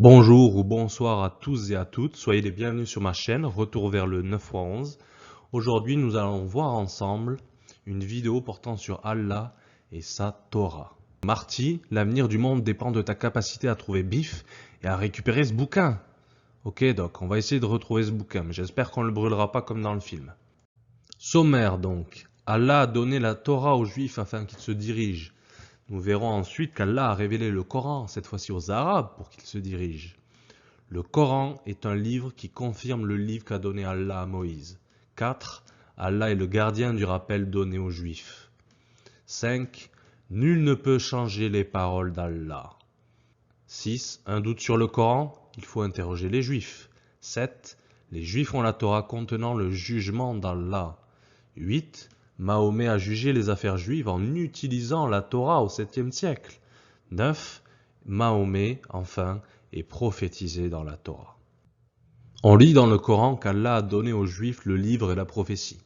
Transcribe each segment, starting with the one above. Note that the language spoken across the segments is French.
Bonjour ou bonsoir à tous et à toutes, soyez les bienvenus sur ma chaîne, retour vers le 9x11. Aujourd'hui nous allons voir ensemble une vidéo portant sur Allah et sa Torah. Marty, l'avenir du monde dépend de ta capacité à trouver Biff et à récupérer ce bouquin. Ok Doc, on va essayer de retrouver ce bouquin, mais j'espère qu'on ne le brûlera pas comme dans le film. Sommaire donc, Allah a donné la Torah aux Juifs afin qu'ils se dirigent. Nous verrons ensuite qu'Allah a révélé le Coran, cette fois-ci aux Arabes, pour qu'ils se dirigent. Le Coran est un livre qui confirme le livre qu'a donné Allah à Moïse. 4. Allah est le gardien du rappel donné aux Juifs. 5. Nul ne peut changer les paroles d'Allah. 6. Un doute sur le Coran? Il faut interroger les Juifs. 7. Les Juifs ont la Torah contenant le jugement d'Allah. 8. Mahomet a jugé les affaires juives en utilisant la Torah au 7e siècle. 9. Mahomet, enfin, est prophétisé dans la Torah. On lit dans le Coran qu'Allah a donné aux Juifs le livre et la prophétie.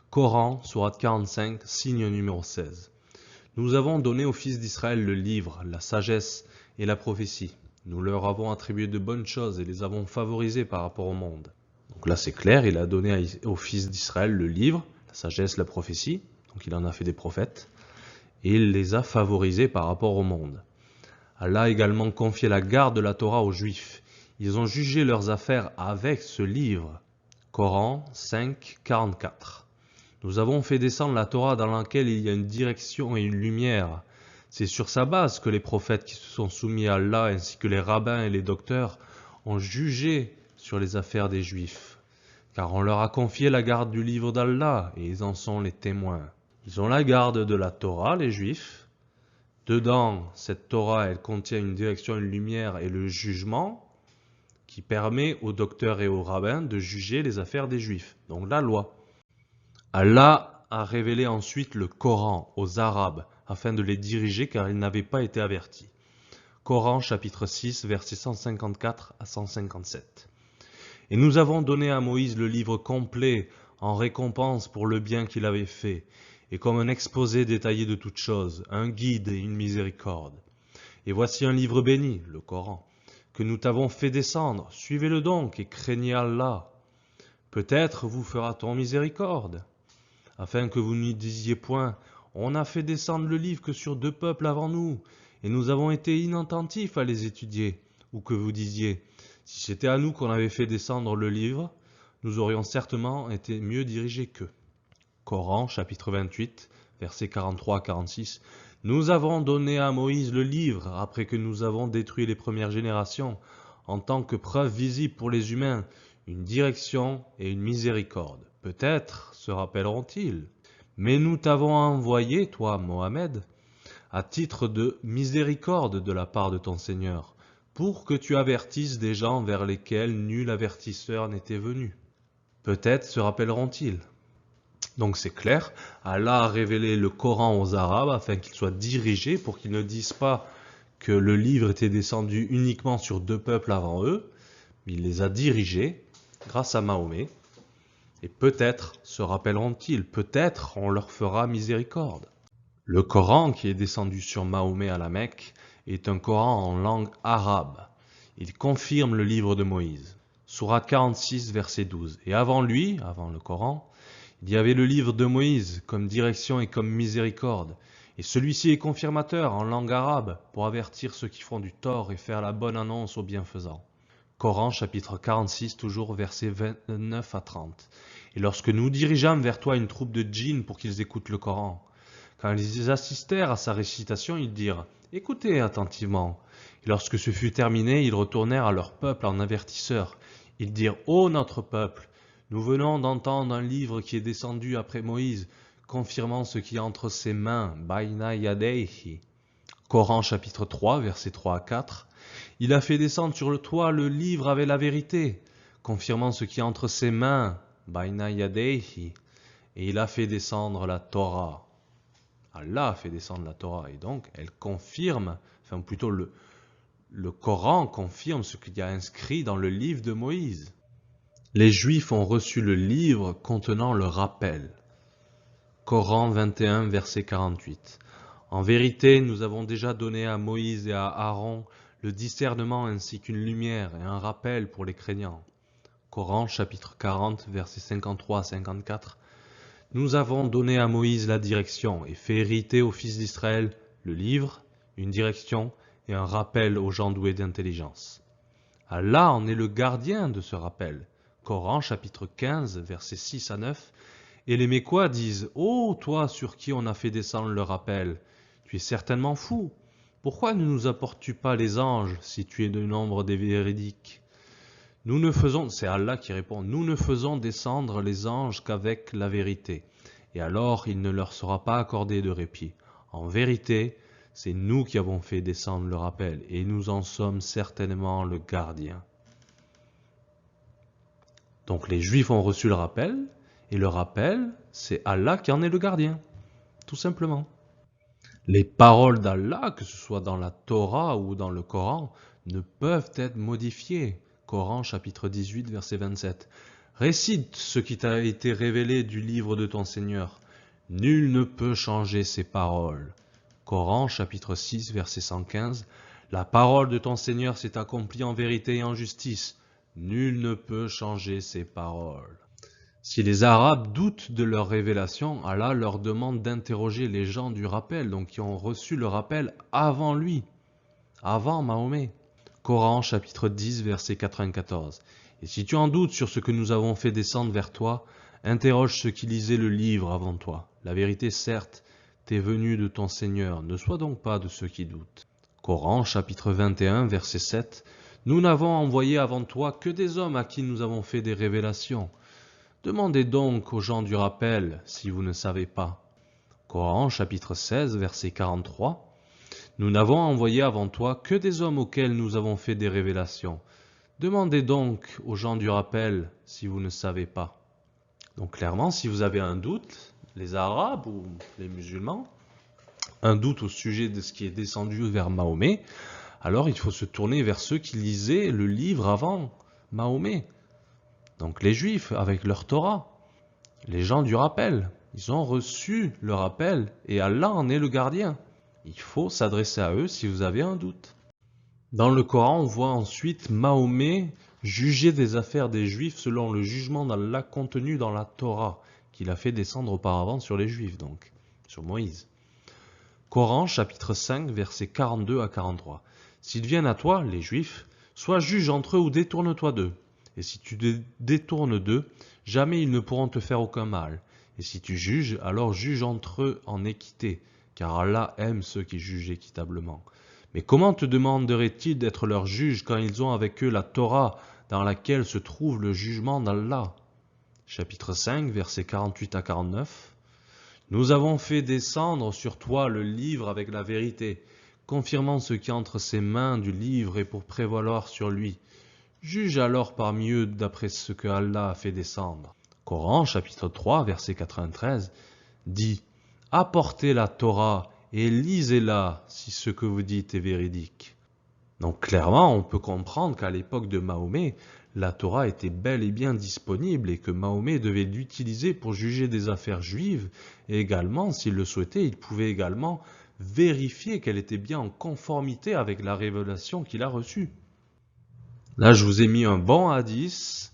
Coran, sourate 45, signe numéro 16. Nous avons donné aux fils d'Israël le livre, la sagesse et la prophétie. Nous leur avons attribué de bonnes choses et les avons favorisés par rapport au monde. Donc là c'est clair, il a donné aux fils d'Israël le livre, la sagesse, la prophétie, donc il en a fait des prophètes, et il les a favorisés par rapport au monde. Allah a également confié la garde de la Torah aux Juifs. Ils ont jugé leurs affaires avec ce livre. Coran 5, 44. Nous avons fait descendre la Torah dans laquelle il y a une direction et une lumière. C'est sur sa base que les prophètes qui se sont soumis à Allah ainsi que les rabbins et les docteurs ont jugé sur les affaires des Juifs. Car on leur a confié la garde du livre d'Allah et ils en sont les témoins. Ils ont la garde de la Torah, les Juifs. Dedans, cette Torah, elle contient une direction, une lumière et le jugement qui permet aux docteurs et aux rabbins de juger les affaires des Juifs, donc la loi. Allah a révélé ensuite le Coran aux Arabes afin de les diriger car ils n'avaient pas été avertis. Coran chapitre 6, versets 154 à 157. Et nous avons donné à Moïse le livre complet en récompense pour le bien qu'il avait fait, et comme un exposé détaillé de toutes choses, un guide et une miséricorde. Et voici un livre béni, le Coran, que nous t'avons fait descendre. Suivez-le donc et craignez Allah. Peut-être vous fera-t-on miséricorde, afin que vous n'y disiez point, on n'a fait descendre le livre que sur 2 peuples avant nous, et nous avons été inattentifs à les étudier, ou que vous disiez, si c'était à nous qu'on avait fait descendre le livre, nous aurions certainement été mieux dirigés qu'eux. Coran, chapitre 28, versets 43 à 46. Nous avons donné à Moïse le livre après que nous avons détruit les premières générations, en tant que preuve visible pour les humains, une direction et une miséricorde. Peut-être se rappelleront-ils. Mais nous t'avons envoyé, toi, Mohammed, à titre de miséricorde de la part de ton Seigneur, pour que tu avertisses des gens vers lesquels nul avertisseur n'était venu. Peut-être se rappelleront-ils. Donc c'est clair, Allah a révélé le Coran aux Arabes afin qu'ils soient dirigés pour qu'ils ne disent pas que le livre était descendu uniquement sur 2 peuples avant eux, mais il les a dirigés grâce à Mahomet. Et peut-être se rappelleront-ils, peut-être on leur fera miséricorde. Le Coran qui est descendu sur Mahomet à la Mecque est un Coran en langue arabe. Il confirme le livre de Moïse. Sourate 46, verset 12. Et avant lui, avant le Coran, il y avait le livre de Moïse comme direction et comme miséricorde. Et celui-ci est confirmateur en langue arabe pour avertir ceux qui font du tort et faire la bonne annonce aux bienfaisants. Coran chapitre 46, toujours versets 29 à 30. Et lorsque nous dirigeâmes vers toi une troupe de djinns pour qu'ils écoutent le Coran, quand ils assistèrent à sa récitation, ils dirent « Écoutez attentivement ». Et lorsque ce fut terminé, ils retournèrent à leur peuple en avertisseurs. Ils dirent « Ô notre peuple, nous venons d'entendre un livre qui est descendu après Moïse, confirmant ce qui est entre ses mains, Baina Yadayhi. » Coran chapitre 3, versets 3 à 4. Il a fait descendre sur le toit le livre avec la vérité, confirmant ce qui est entre ses mains, Baina Yadayhi. Et il a fait descendre la Torah. Allah a fait descendre la Torah et donc elle confirme, enfin plutôt le Coran confirme ce qu'il y a inscrit dans le livre de Moïse. Les Juifs ont reçu le livre contenant le rappel. Coran 21, verset 48. En vérité, nous avons déjà donné à Moïse et à Aaron le discernement ainsi qu'une lumière et un rappel pour les craignants. Coran chapitre 40 versets 53 à 54. Nous avons donné à Moïse la direction et fait hériter aux fils d'Israël le livre, une direction et un rappel aux gens doués d'intelligence. Allah en est le gardien de ce rappel. Coran chapitre 15 versets 6 à 9. Et les Mécois disent « Ô toi sur qui on a fait descendre le rappel, tu es certainement fou. Pourquoi ne nous apportes-tu pas les anges si tu es du nombre des véridiques ?» Nous ne faisons, c'est Allah qui répond, nous ne faisons descendre les anges qu'avec la vérité. Et alors il ne leur sera pas accordé de répit. En vérité, c'est nous qui avons fait descendre le rappel et nous en sommes certainement le gardien. Donc les Juifs ont reçu le rappel et le rappel, c'est Allah qui en est le gardien, tout simplement. Les paroles d'Allah, que ce soit dans la Torah ou dans le Coran, ne peuvent être modifiées. Coran chapitre 18 verset 27. Récite ce qui t'a été révélé du livre de ton Seigneur. Nul ne peut changer ses paroles. Coran chapitre 6 verset 115. La parole de ton Seigneur s'est accomplie en vérité et en justice. Nul ne peut changer ses paroles. Si les Arabes doutent de leur révélation, Allah leur demande d'interroger les gens du rappel, donc qui ont reçu le rappel avant lui, avant Mahomet. Coran chapitre 10 verset 94. Et si tu en doutes sur ce que nous avons fait descendre vers toi, interroge ceux qui lisaient le livre avant toi. La vérité certes t'est venue de ton Seigneur, ne sois donc pas de ceux qui doutent. Coran chapitre 21 verset 7. Nous n'avons envoyé avant toi que des hommes à qui nous avons fait des révélations. Demandez donc aux gens du rappel si vous ne savez pas. Coran chapitre 16 verset 43. Nous n'avons envoyé avant toi que des hommes auxquels nous avons fait des révélations. Demandez donc aux gens du rappel si vous ne savez pas. Donc clairement, si vous avez un doute, les Arabes ou les musulmans, un doute au sujet de ce qui est descendu vers Mahomet, alors il faut se tourner vers ceux qui lisaient le livre avant Mahomet. Donc les Juifs avec leur Torah, les gens du rappel, ils ont reçu le rappel et Allah en est le gardien. Il faut s'adresser à eux si vous avez un doute. Dans le Coran, on voit ensuite Mahomet juger des affaires des Juifs selon le jugement d'Allah contenu dans la Torah, qu'il a fait descendre auparavant sur les Juifs, donc, sur Moïse. Coran, chapitre 5, versets 42 à 43. S'ils viennent à toi, les Juifs, sois juge entre eux ou détourne-toi d'eux. Et si tu te détournes d'eux, jamais ils ne pourront te faire aucun mal. Et si tu juges, alors juge entre eux en équité, car Allah aime ceux qui jugent équitablement. Mais comment te demanderait-il d'être leur juge quand ils ont avec eux la Torah dans laquelle se trouve le jugement d'Allah? Chapitre 5, versets 48 à 49. Nous avons fait descendre sur toi le livre avec la vérité, confirmant ce qui est entre ses mains du livre et pour prévaloir sur lui. Juge alors parmi eux d'après ce que Allah a fait descendre. Coran, chapitre 3, verset 93, dit « Apportez la Torah et lisez-la si ce que vous dites est véridique. » Donc clairement, on peut comprendre qu'à l'époque de Mahomet, la Torah était bel et bien disponible et que Mahomet devait l'utiliser pour juger des affaires juives et également, s'il le souhaitait, il pouvait également vérifier qu'elle était bien en conformité avec la révélation qu'il a reçue. Là, je vous ai mis un bon hadith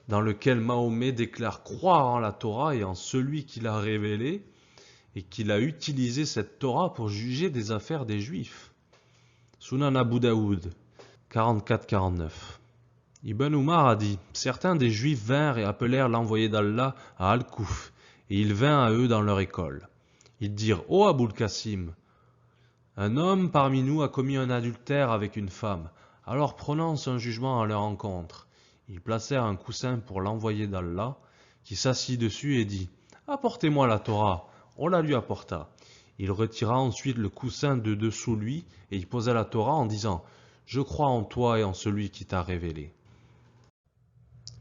dans lequel Mahomet déclare croire en la Torah et en celui qui l'a révélé et qu'il a utilisé cette Torah pour juger des affaires des Juifs. Sunan Abu Daoud, 44-49. Ibn Umar a dit, certains des Juifs vinrent et appelèrent l'envoyé d'Allah à Al-Kouf, et il vint à eux dans leur école. Ils dirent, ô Aboul Qasim, un homme parmi nous a commis un adultère avec une femme, alors prononce un jugement à leur encontre. Ils placèrent un coussin pour l'envoyé d'Allah, qui s'assit dessus et dit, apportez-moi la Torah. On la lui apporta. Il retira ensuite le coussin de dessous lui et il posa la Torah en disant « Je crois en toi et en celui qui t'a révélé. »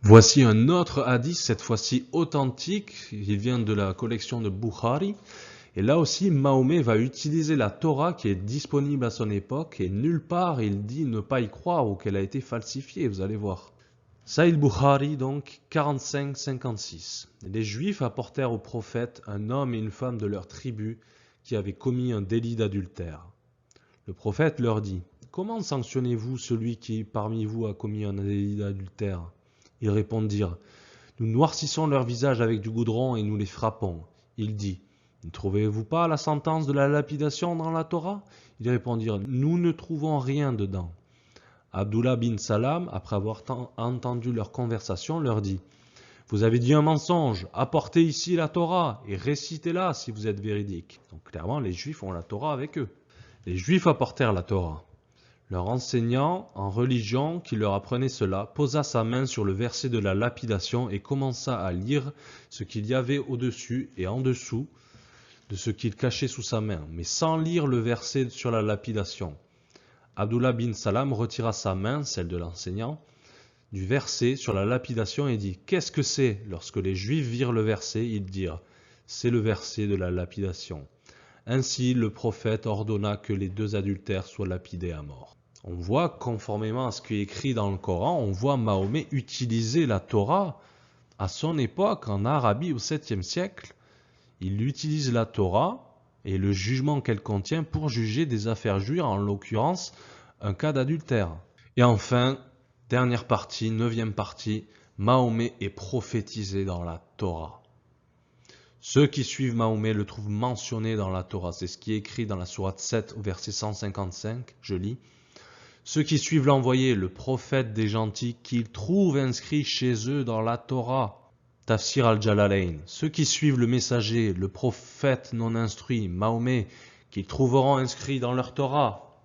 Voici un autre hadith, cette fois-ci authentique. Il vient de la collection de Bukhari. Et là aussi, Mahomet va utiliser la Torah qui est disponible à son époque et nulle part il dit ne pas y croire ou qu'elle a été falsifiée, vous allez voir. Sahih Bukhari, donc, 45-56. Les Juifs apportèrent au prophète un homme et une femme de leur tribu qui avaient commis un délit d'adultère. Le prophète leur dit, « comment sanctionnez-vous celui qui parmi vous a commis un délit d'adultère? Ils répondirent, nous noircissons leur visage avec du goudron et nous les frappons. Il dit, ne trouvez-vous pas la sentence de la lapidation dans la Torah? Ils répondirent, nous ne trouvons rien dedans. Abdullah bin Salam, après avoir entendu leur conversation, leur dit, vous avez dit un mensonge, apportez ici la Torah et récitez-la si vous êtes véridique. Donc clairement, les Juifs ont la Torah avec eux. Les Juifs apportèrent la Torah. Leur enseignant en religion qui leur apprenait cela posa sa main sur le verset de la lapidation et commença à lire ce qu'il y avait au-dessus et en dessous de ce qu'il cachait sous sa main, mais sans lire le verset sur la lapidation. Abdullah bin Salam retira sa main, celle de l'enseignant, du verset sur la lapidation et dit « Qu'est-ce que c'est » Lorsque les Juifs virent le verset, ils dirent « C'est le verset de la lapidation ». Ainsi, le prophète ordonna que les deux adultères soient lapidés à mort. On voit, conformément à ce qui est écrit dans le Coran, on voit Mahomet utiliser la Torah à son époque, en Arabie au 7e siècle. Il utilise la Torah et le jugement qu'elle contient pour juger des affaires juives, en l'occurrence un cas d'adultère. Et enfin, dernière partie, 9e partie, Mahomet est prophétisé dans la Torah. Ceux qui suivent Mahomet le trouvent mentionné dans la Torah. C'est ce qui est écrit dans la sourate 7 au verset 155, je lis. Ceux qui suivent l'envoyé, le prophète des gentils, qu'ils trouvent inscrit chez eux dans la Torah. Tafsir al-Jalalain. Ceux qui suivent le messager, le prophète non instruit, Mahomet, qu'ils trouveront inscrit dans leur Torah.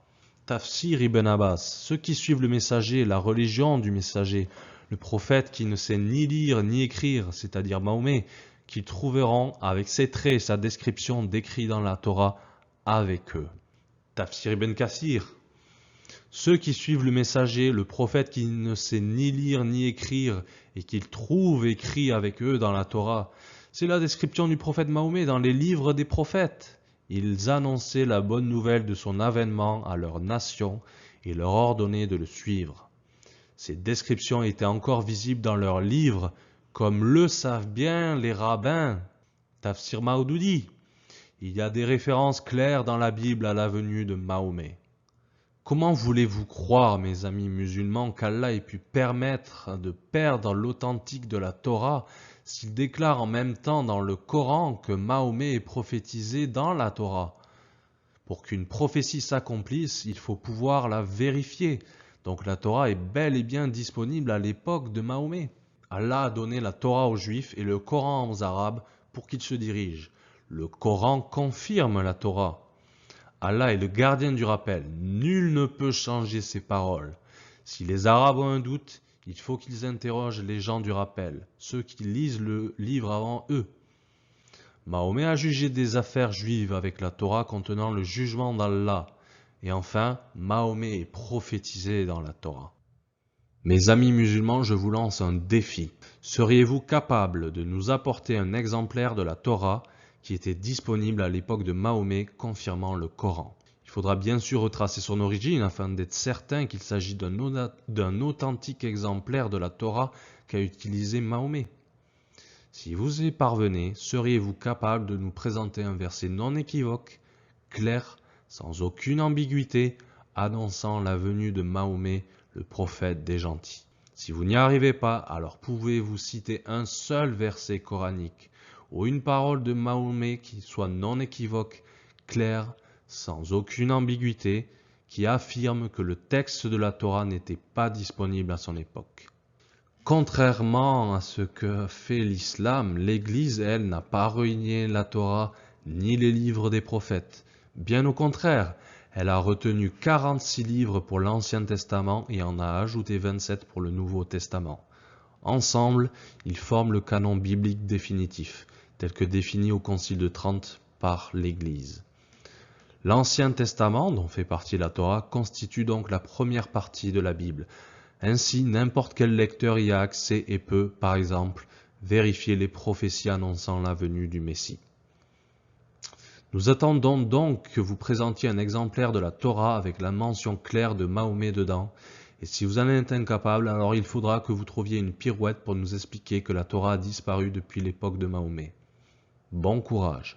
Tafsir Ibn Abbas. Ceux qui suivent le messager, la religion du messager, le prophète qui ne sait ni lire ni écrire, c'est-à-dire Mahomet, qu'ils trouveront avec ses traits et sa description décrits dans la Torah avec eux. Tafsir Ibn Kathir. Ceux qui suivent le messager, le prophète qui ne sait ni lire ni écrire et qu'ils trouvent écrit avec eux dans la Torah, c'est la description du prophète Mahomet dans les livres des prophètes. Ils annonçaient la bonne nouvelle de son avènement à leur nation et leur ordonnaient de le suivre. Ces descriptions étaient encore visibles dans leurs livres, comme le savent bien les rabbins. Tafsir Maoudoudi. Il y a des références claires dans la Bible à la venue de Mahomet. Comment voulez-vous croire, mes amis musulmans, qu'Allah ait pu permettre de perdre l'authentique de la Torah s'il déclare en même temps dans le Coran que Mahomet est prophétisé dans la Torah? Pour qu'une prophétie s'accomplisse, il faut pouvoir la vérifier. Donc la Torah est bel et bien disponible à l'époque de Mahomet. Allah a donné la Torah aux Juifs et le Coran aux Arabes pour qu'ils se dirigent. Le Coran confirme la Torah. Allah est le gardien du rappel. Nul ne peut changer ses paroles. Si les Arabes ont un doute, il faut qu'ils interrogent les gens du rappel, ceux qui lisent le livre avant eux. Mahomet a jugé des affaires juives avec la Torah contenant le jugement d'Allah. Et enfin, Mahomet est prophétisé dans la Torah. Mes amis musulmans, je vous lance un défi. Seriez-vous capables de nous apporter un exemplaire de la Torah qui était disponible à l'époque de Mahomet, confirmant le Coran? Il faudra bien sûr retracer son origine afin d'être certain qu'il s'agit d'un authentique exemplaire de la Torah qu'a utilisé Mahomet. Si vous y parvenez, seriez-vous capable de nous présenter un verset non équivoque, clair, sans aucune ambiguïté, annonçant la venue de Mahomet, le prophète des gentils? Si vous n'y arrivez pas, alors pouvez-vous citer un seul verset coranique ou une parole de Mahomet qui soit non équivoque, claire, sans aucune ambiguïté, qui affirme que le texte de la Torah n'était pas disponible à son époque? Contrairement à ce que fait l'islam, l'Église, elle, n'a pas renié la Torah ni les livres des prophètes. Bien au contraire, elle a retenu 46 livres pour l'Ancien Testament et en a ajouté 27 pour le Nouveau Testament. Ensemble, ils forment le canon biblique définitif, tel que défini au Concile de Trente par l'Église. L'Ancien Testament, dont fait partie la Torah, constitue donc la première partie de la Bible. Ainsi, n'importe quel lecteur y a accès et peut, par exemple, vérifier les prophéties annonçant la venue du Messie. Nous attendons donc que vous présentiez un exemplaire de la Torah avec la mention claire de Mahomet dedans, et si vous en êtes incapable, alors il faudra que vous trouviez une pirouette pour nous expliquer que la Torah a disparu depuis l'époque de Mahomet. Bon courage!